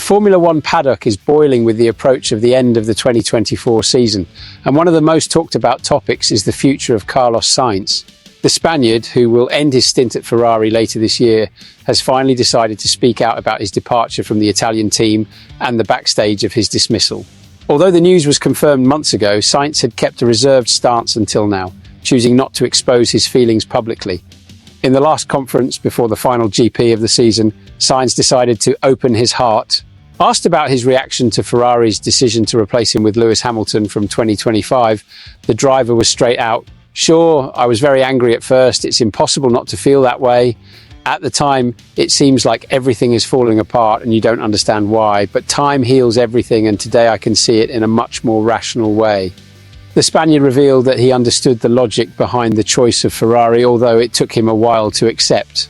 Formula One paddock is boiling with the approach of the end of the 2024 season, and one of the most talked about topics is the future of Carlos Sainz. The Spaniard, who will end his stint at Ferrari later this year, has finally decided to speak out about his departure from the Italian team and the backstage of his dismissal. Although the news was confirmed months ago, Sainz had kept a reserved stance until now, choosing not to expose his feelings publicly. In the last conference before the final GP of the season, Sainz decided to open his heart. Asked about his reaction to Ferrari's decision to replace him with Lewis Hamilton from 2025, the driver was straight out. "Sure, I was very angry at first. It's impossible not to feel that way. At the time, it seems like everything is falling apart and you don't understand why, but time heals everything, and today I can see it in a much more rational way." The Spaniard revealed that he understood the logic behind the choice of Ferrari, although it took him a while to accept.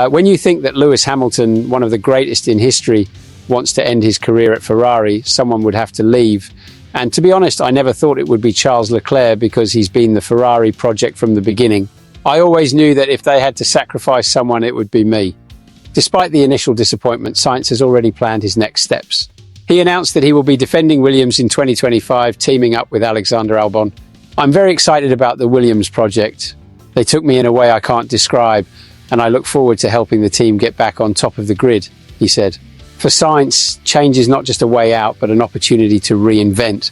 When you think that Lewis Hamilton, one of the greatest in history, wants to end his career at Ferrari, someone would have to leave. And to be honest, I never thought it would be Charles Leclerc because he's been the Ferrari project from the beginning. I always knew that if they had to sacrifice someone, it would be me. Despite the initial disappointment, Sainz has already planned his next steps. He announced that he will be defending Williams in 2025, teaming up with Alexander Albon. "I'm very excited about the Williams project. They took me in a way I can't describe, and I look forward to helping the team get back on top of the grid," he said. For Sainz, change is not just a way out, but an opportunity to reinvent.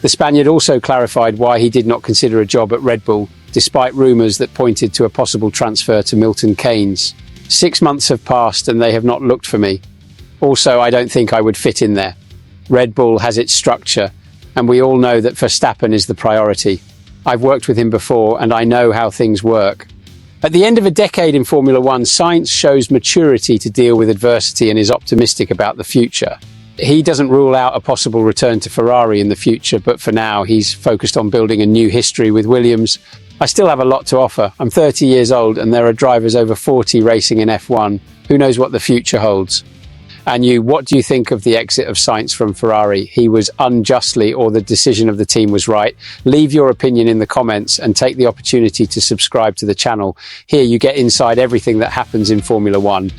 The Spaniard also clarified why he did not consider a job at Red Bull, despite rumours that pointed to a possible transfer to Milton Keynes. "6 months have passed and they have not looked for me. Also, I don't think I would fit in there. Red Bull has its structure, and we all know that Verstappen is the priority. I've worked with him before and I know how things work." At the end of a decade in Formula One, Sainz shows maturity to deal with adversity and is optimistic about the future. He doesn't rule out a possible return to Ferrari in the future, but for now, he's focused on building a new history with Williams. "I still have a lot to offer. I'm 30 years old and there are drivers over 40 racing in F1. Who knows what the future holds?" And you, what do you think of the exit of Sainz from Ferrari? He was unjustly, or the decision of the team was right? Leave your opinion in the comments and take the opportunity to subscribe to the channel. Here you get inside everything that happens in Formula One.